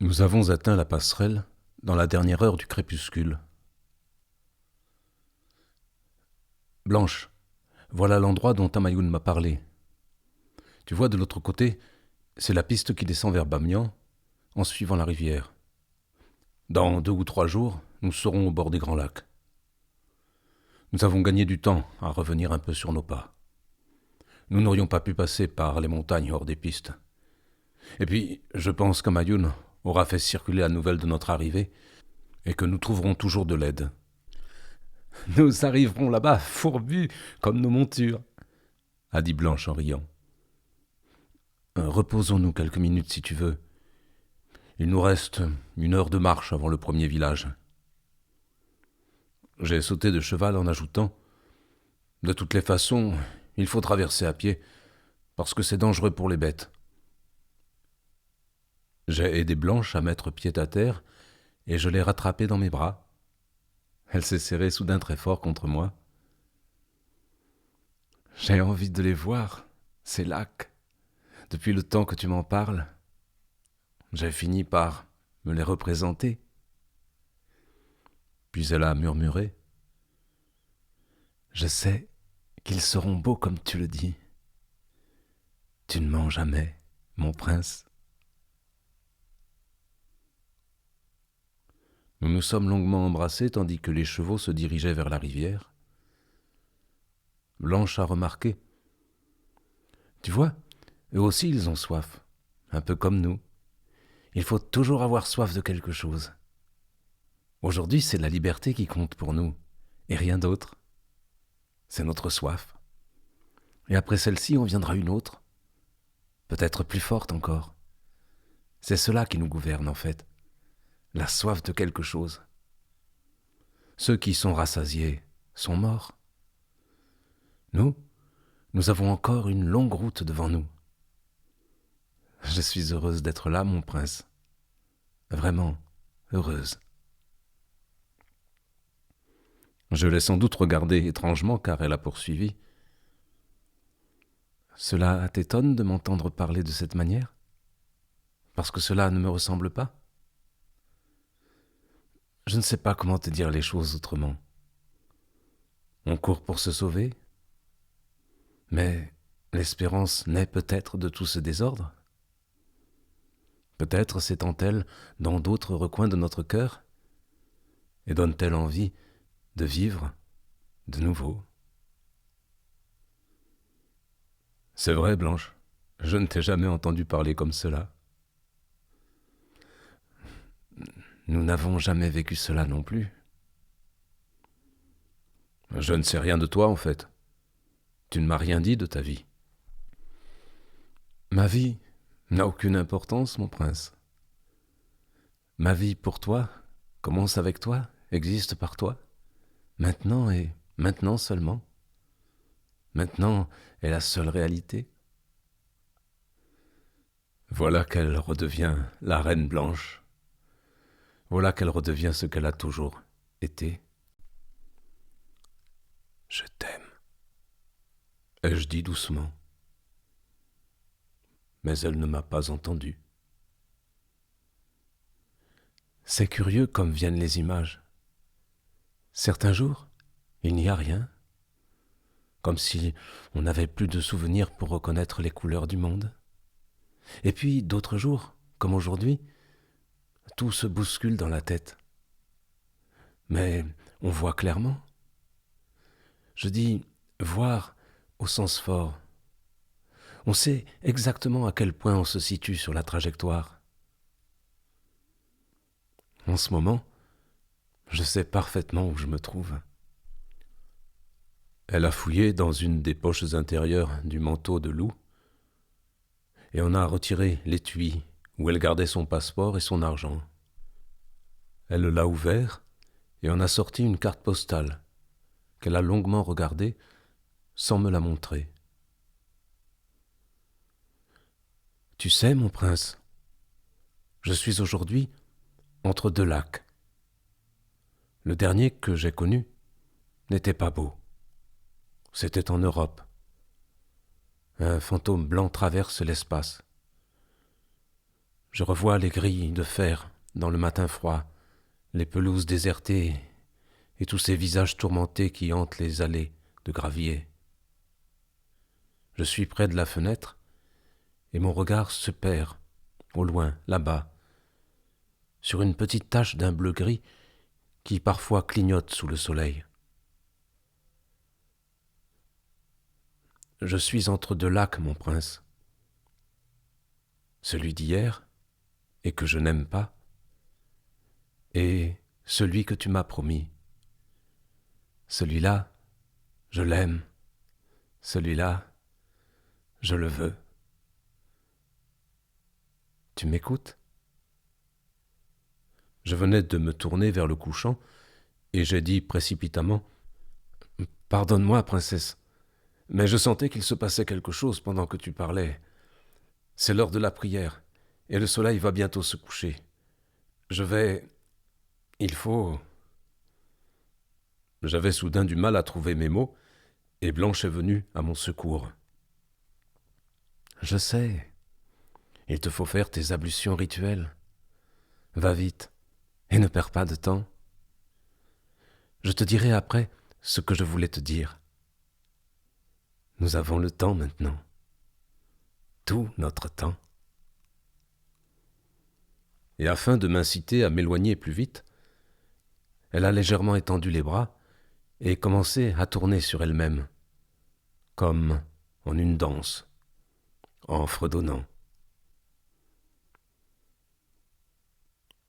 Nous avons atteint la passerelle dans la dernière heure du crépuscule. Blanche, voilà l'endroit dont Tamayoun m'a parlé. Tu vois, de l'autre côté, c'est la piste qui descend vers Bamian en suivant la rivière. Dans 2 ou 3 jours, nous serons au bord des Grands Lacs. Nous avons gagné du temps à revenir un peu sur nos pas. Nous n'aurions pas pu passer par les montagnes hors des pistes. Et puis, je pense que Mayoun aura fait circuler la nouvelle de notre arrivée et que nous trouverons toujours de l'aide. Nous arriverons là-bas fourbus comme nos montures, a dit Blanche en riant. Reposons-nous quelques minutes si tu veux. Il nous reste 1 heure de marche avant le premier village. J'ai sauté de cheval en ajoutant « De toutes les façons, il faut traverser à pied, parce que c'est dangereux pour les bêtes. » J'ai aidé Blanche à mettre pied à terre et je l'ai rattrapée dans mes bras. Elle s'est serrée soudain très fort contre moi. « J'ai envie de les voir, ces lacs. Depuis le temps que tu m'en parles, j'ai fini par me les représenter. » Puis elle a murmuré « Je sais qu'ils seront beaux comme tu le dis. Tu ne mens jamais, mon prince. » Nous nous sommes longuement embrassés tandis que les chevaux se dirigeaient vers la rivière. Blanche a remarqué « Tu vois, eux aussi ils ont soif, un peu comme nous. Il faut toujours avoir soif de quelque chose. Aujourd'hui, c'est la liberté qui compte pour nous, et rien d'autre. C'est notre soif. Et après celle-ci, en viendra une autre, peut-être plus forte encore. C'est cela qui nous gouverne en fait, la soif de quelque chose. Ceux qui sont rassasiés sont morts. Nous, nous avons encore une longue route devant nous. Je suis heureuse d'être là, mon prince. Vraiment heureuse. Je l'ai sans doute regardée étrangement car elle a poursuivi. Cela t'étonne de m'entendre parler de cette manière ? Parce que cela ne me ressemble pas ? Je ne sais pas comment te dire les choses autrement. On court pour se sauver, mais l'espérance naît peut-être de tout ce désordre. Peut-être s'étend-elle dans d'autres recoins de notre cœur et donne-t-elle envie de vivre de nouveau. C'est vrai, Blanche, je ne t'ai jamais entendu parler comme cela. Nous n'avons jamais vécu cela non plus. Je ne sais rien de toi, en fait. Tu ne m'as rien dit de ta vie. Ma vie n'a aucune importance, mon prince. Ma vie pour toi commence avec toi, existe par toi, maintenant et maintenant seulement. Maintenant est la seule réalité. Voilà qu'elle redevient la reine blanche. Voilà qu'elle redevient ce qu'elle a toujours été. Je t'aime, ai-je dit doucement. Mais elle ne m'a pas entendu. C'est curieux comme viennent les images. Certains jours, il n'y a rien, comme si on n'avait plus de souvenirs pour reconnaître les couleurs du monde. Et puis d'autres jours, comme aujourd'hui, tout se bouscule dans la tête. Mais on voit clairement. Je dis voir au sens fort. On sait exactement à quel point on se situe sur la trajectoire. En ce moment, je sais parfaitement où je me trouve. Elle a fouillé dans une des poches intérieures du manteau de loup et on a retiré l'étui où elle gardait son passeport et son argent. Elle l'a ouvert et en a sorti une carte postale qu'elle a longuement regardée sans me la montrer. Tu sais, mon prince, je suis aujourd'hui entre 2 lacs. Le dernier que j'ai connu n'était pas beau. C'était en Europe. Un fantôme blanc traverse l'espace. Je revois les grilles de fer dans le matin froid, les pelouses désertées et tous ces visages tourmentés qui hantent les allées de gravier. Je suis près de la fenêtre et mon regard se perd, au loin, là-bas, sur une petite tache d'un bleu-gris qui parfois clignote sous le soleil. Je suis entre deux lacs, mon prince. Celui d'hier, et que je n'aime pas, et celui que tu m'as promis. Celui-là, je l'aime. Celui-là, je le veux. Tu m'écoutes ? Je venais de me tourner vers le couchant, et j'ai dit précipitamment « Pardonne-moi, princesse, mais je sentais qu'il se passait quelque chose pendant que tu parlais. C'est l'heure de la prière, et le soleil va bientôt se coucher. Je vais... Il faut... » J'avais soudain du mal à trouver mes mots, et Blanche est venue à mon secours. « Je sais, il te faut faire tes ablutions rituelles. Va vite, et ne perds pas de temps. Je te dirai après ce que je voulais te dire. Nous avons le temps maintenant. Tout notre temps. » Et afin de m'inciter à m'éloigner plus vite, elle a légèrement étendu les bras et commencé à tourner sur elle-même, comme en une danse, en fredonnant.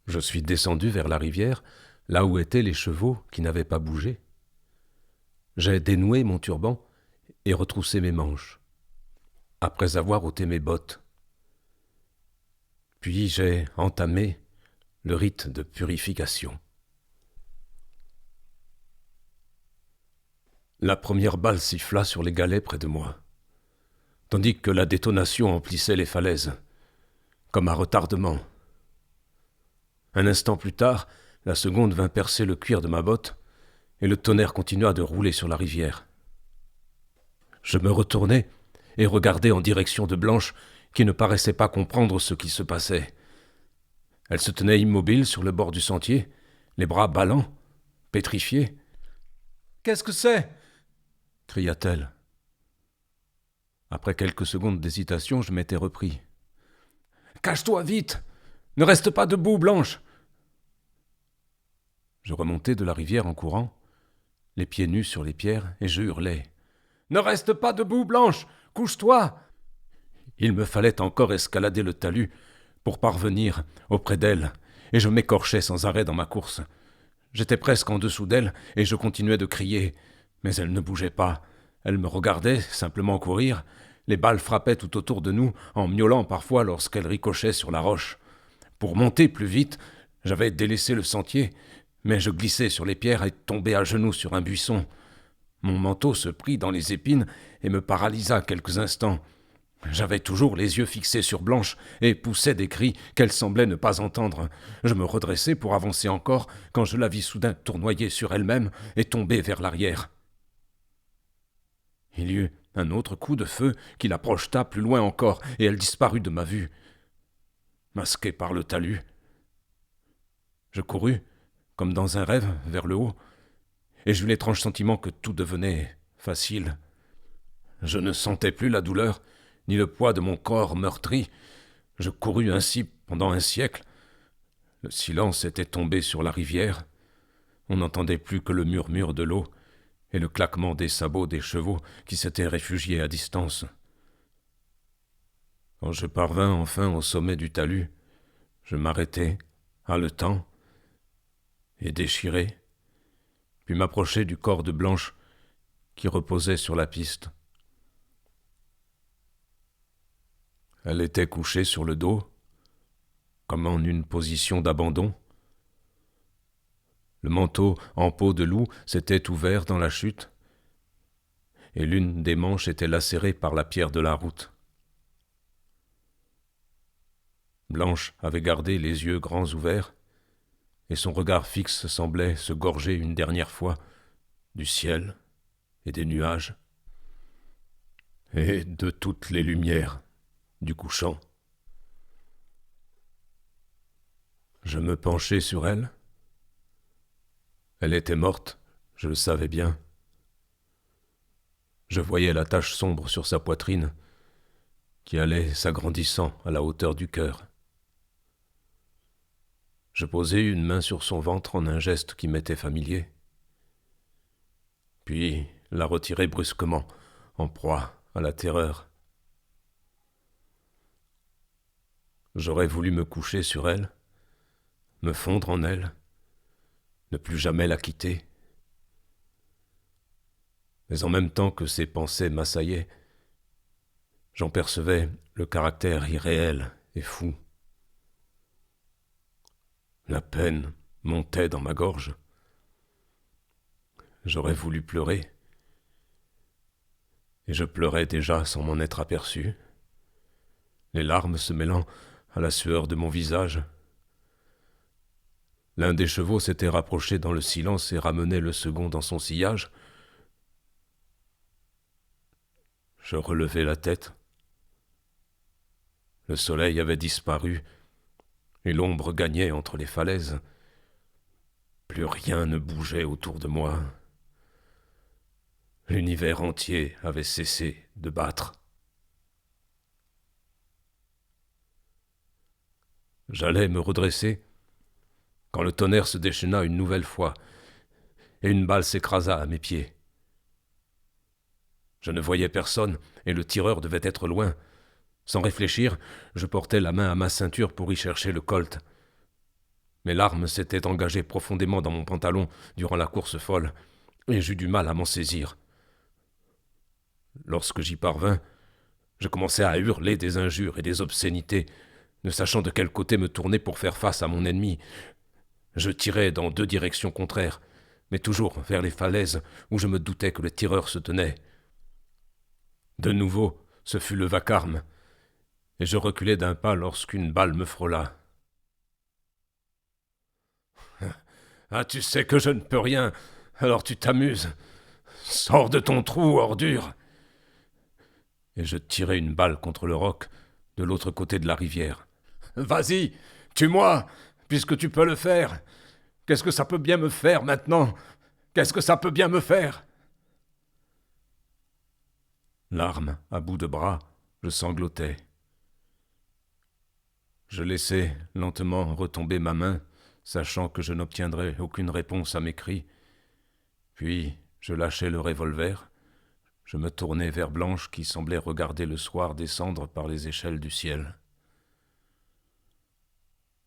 Je suis descendu vers la rivière, là où étaient les chevaux qui n'avaient pas bougé. J'ai dénoué mon turban et retroussé mes manches, après avoir ôté mes bottes. Puis j'ai entamé le rite de purification. La première balle siffla sur les galets près de moi, tandis que la détonation emplissait les falaises, comme à retardement. Un instant plus tard, la seconde vint percer le cuir de ma botte, et le tonnerre continua de rouler sur la rivière. Je me retournai et regardai en direction de Blanche, qui ne paraissait pas comprendre ce qui se passait. Elle se tenait immobile sur le bord du sentier, les bras ballants, pétrifiée. « Qu'est-ce que c'est » cria-t-elle. Après quelques secondes d'hésitation, je m'étais repris. « Cache-toi vite ! Ne reste pas debout, Blanche !» Je remontai de la rivière en courant, les pieds nus sur les pierres, et je hurlai. « Ne reste pas debout, Blanche ! Couche-toi !» Il me fallait encore escalader le talus pour parvenir auprès d'elle, et je m'écorchais sans arrêt dans ma course. J'étais presque en dessous d'elle, et je continuais de crier, mais elle ne bougeait pas. Elle me regardait simplement courir. Les balles frappaient tout autour de nous, en miaulant parfois lorsqu'elles ricochaient sur la roche. Pour monter plus vite, j'avais délaissé le sentier, mais je glissai sur les pierres et tombai à genoux sur un buisson. Mon manteau se prit dans les épines et me paralysa quelques instants. J'avais toujours les yeux fixés sur Blanche et poussais des cris qu'elle semblait ne pas entendre. Je me redressai pour avancer encore quand je la vis soudain tournoyer sur elle-même et tomber vers l'arrière. Il y eut un autre coup de feu qui la projeta plus loin encore et elle disparut de ma vue, masquée par le talus. Je courus, comme dans un rêve, vers le haut, et j'eus l'étrange sentiment que tout devenait facile. Je ne sentais plus la douleur, ni le poids de mon corps meurtri. Je courus ainsi pendant un siècle. Le silence était tombé sur la rivière. On n'entendait plus que le murmure de l'eau et le claquement des sabots des chevaux qui s'étaient réfugiés à distance. Quand je parvins enfin au sommet du talus, je m'arrêtai, haletant et déchiré, puis m'approchai du corps de Blanche qui reposait sur la piste. Elle était couchée sur le dos, comme en une position d'abandon. Le manteau en peau de loup s'était ouvert dans la chute, et l'une des manches était lacérée par la pierre de la route. Blanche avait gardé les yeux grands ouverts, et son regard fixe semblait se gorger une dernière fois du ciel et des nuages, et de toutes les lumières du couchant. Je me penchai sur elle. Elle était morte, je le savais bien. Je voyais la tache sombre sur sa poitrine, qui allait s'agrandissant à la hauteur du cœur. Je posai une main sur son ventre en un geste qui m'était familier, puis la retirai brusquement, en proie à la terreur. J'aurais voulu me coucher sur elle, me fondre en elle, ne plus jamais la quitter. Mais en même temps que ces pensées m'assaillaient, j'en percevais le caractère irréel et fou. La peine montait dans ma gorge. J'aurais voulu pleurer, et je pleurais déjà sans m'en être aperçu, les larmes se mêlant à la sueur de mon visage. L'un des chevaux s'était rapproché dans le silence et ramenait le second dans son sillage. Je relevai la tête. Le soleil avait disparu, et l'ombre gagnait entre les falaises. Plus rien ne bougeait autour de moi. L'univers entier avait cessé de battre. J'allais me redresser quand le tonnerre se déchaîna une nouvelle fois et une balle s'écrasa à mes pieds. Je ne voyais personne et le tireur devait être loin. Sans réfléchir, je portai la main à ma ceinture pour y chercher le colt. Mes larmes s'étaient engagées profondément dans mon pantalon durant la course folle, et j'eus du mal à m'en saisir. Lorsque j'y parvins, je commençai à hurler des injures et des obscénités, ne sachant de quel côté me tourner pour faire face à mon ennemi. Je tirai dans 2 directions contraires, mais toujours vers les falaises où je me doutais que le tireur se tenait. De nouveau, ce fut le vacarme, et je reculai d'un pas lorsqu'une balle me frôla. « Ah, tu sais que je ne peux rien, alors tu t'amuses. Sors de ton trou, ordure !» Et je tirai une balle contre le roc, de l'autre côté de la rivière. « Vas-y, tue-moi, puisque tu peux le faire. Qu'est-ce que ça peut bien me faire maintenant? Qu'est-ce que ça peut bien me faire ?» L'arme à bout de bras, je sanglotais. Je laissai lentement retomber ma main, sachant que je n'obtiendrais aucune réponse à mes cris. Puis je lâchai le revolver. Je me tournai vers Blanche qui semblait regarder le soir descendre par les échelles du ciel.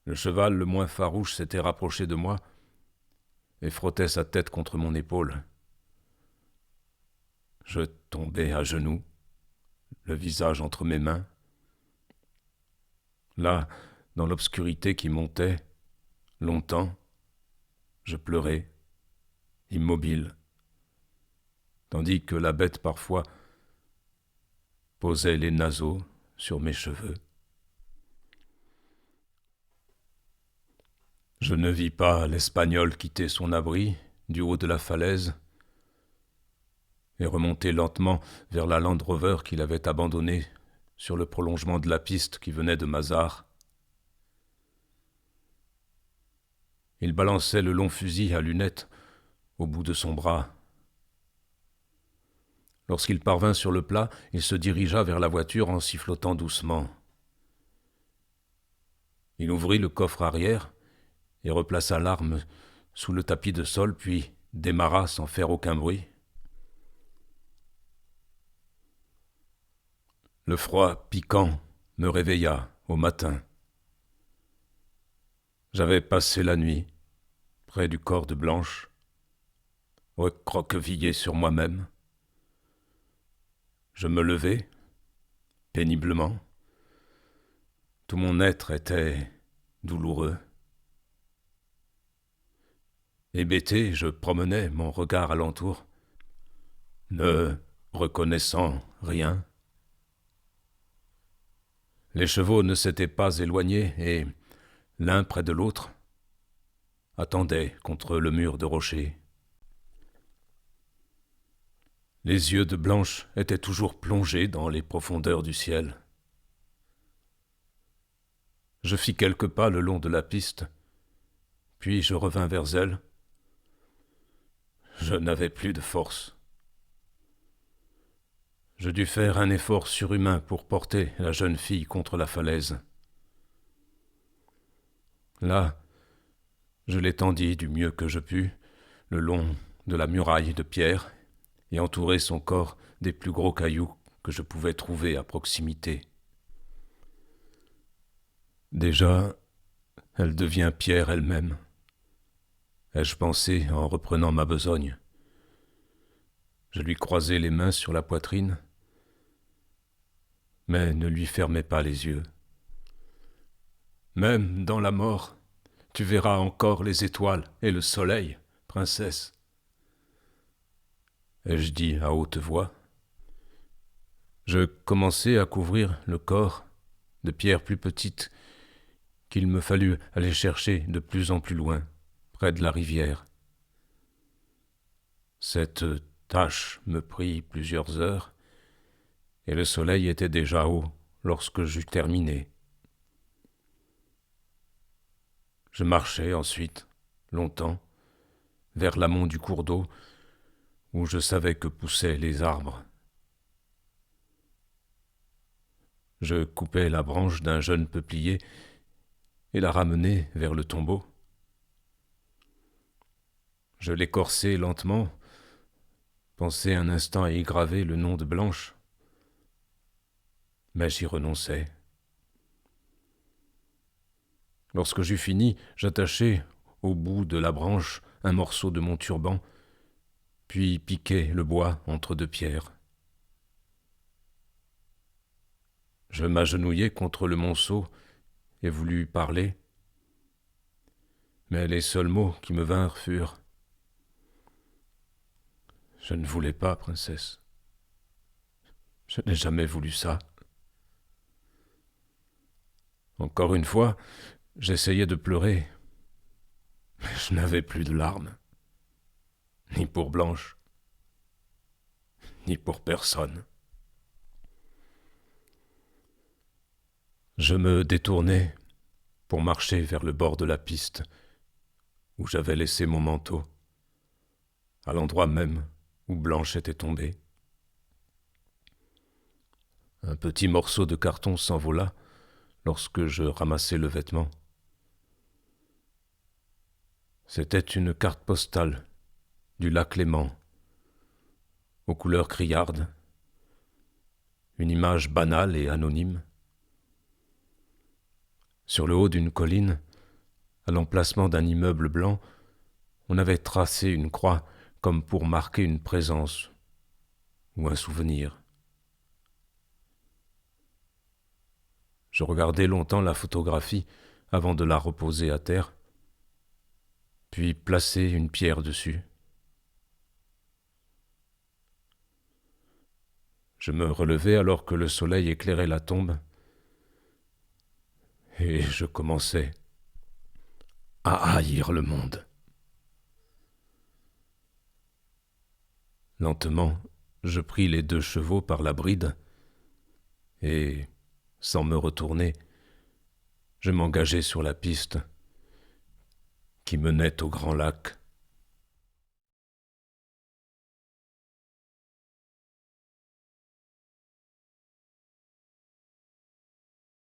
Le cheval le moins farouche s'était rapproché de moi et frottait sa tête contre mon épaule. Je tombai à genoux, le visage entre mes mains. Là, dans l'obscurité qui montait, longtemps, je pleurais, immobile, tandis que la bête parfois posait les naseaux sur mes cheveux. Je ne vis pas l'Espagnol quitter son abri du haut de la falaise et remonter lentement vers la Land Rover qu'il avait abandonnée sur le prolongement de la piste qui venait de Mazars. Il balançait le long fusil à lunettes au bout de son bras. Lorsqu'il parvint sur le plat, il se dirigea vers la voiture en sifflotant doucement. Il ouvrit le coffre arrière et replaça l'arme sous le tapis de sol, puis démarra sans faire aucun bruit. Le froid piquant me réveilla au matin. J'avais passé la nuit près du corps de Blanche, recroquevillé sur moi-même. Je me levai, péniblement. Tout mon être était douloureux. Hébété, je promenais mon regard alentour, ne reconnaissant rien. Les chevaux ne s'étaient pas éloignés et, l'un près de l'autre, attendaient contre le mur de rocher. Les yeux de Blanche étaient toujours plongés dans les profondeurs du ciel. Je fis quelques pas le long de la piste, Puis je revins vers elle. Je n'avais plus de force. Je dus faire un effort surhumain pour porter la jeune fille contre la falaise. Là, je l'étendis du mieux que je pus, le long de la muraille de pierre, et entourai son corps des plus gros cailloux que je pouvais trouver à proximité. Déjà, elle devient pierre elle-même, ai-je pensé en reprenant ma besogne. Je lui croisai les mains sur la poitrine, mais ne lui fermai pas les yeux. Même dans la mort, tu verras encore les étoiles et le soleil, princesse. Ai-je dit à haute voix. Je commençai à couvrir le corps de pierres plus petites qu'il me fallut aller chercher de plus en plus loin, près de la rivière. Cette tâche me prit plusieurs heures, et le soleil était déjà haut lorsque j'eus terminé. Je marchai ensuite, longtemps, vers l'amont du cours d'eau, où je savais que poussaient les arbres. Je coupai la branche d'un jeune peuplier et la ramenai vers le tombeau. Je l'écorçai lentement, pensai un instant à y graver le nom de Blanche, mais j'y renonçai. Lorsque j'eus fini, j'attachai au bout de la branche un morceau de mon turban, puis piquai le bois entre deux pierres. Je m'agenouillai contre le monceau et voulus parler, mais les seuls mots qui me vinrent furent « Je ne voulais pas, princesse. Je n'ai jamais voulu ça. » Encore une fois, j'essayais de pleurer, mais je n'avais plus de larmes, ni pour Blanche, ni pour personne. Je me détournai pour marcher vers le bord de la piste où j'avais laissé mon manteau, à l'endroit même où Blanche était tombée. Un petit morceau de carton s'envola lorsque je ramassai le vêtement. C'était une carte postale du lac Léman, aux couleurs criardes, une image banale et anonyme. Sur le haut d'une colline, à l'emplacement d'un immeuble blanc, on avait tracé une croix comme pour marquer une présence ou un souvenir. Je regardai longtemps la photographie avant de la reposer à terre, puis placer une pierre dessus. Je me relevai alors que le soleil éclairait la tombe, et je commençais à haïr le monde. Lentement, je pris les 2 chevaux par la bride, et, sans me retourner, je m'engageai sur la piste qui menait au grand lac.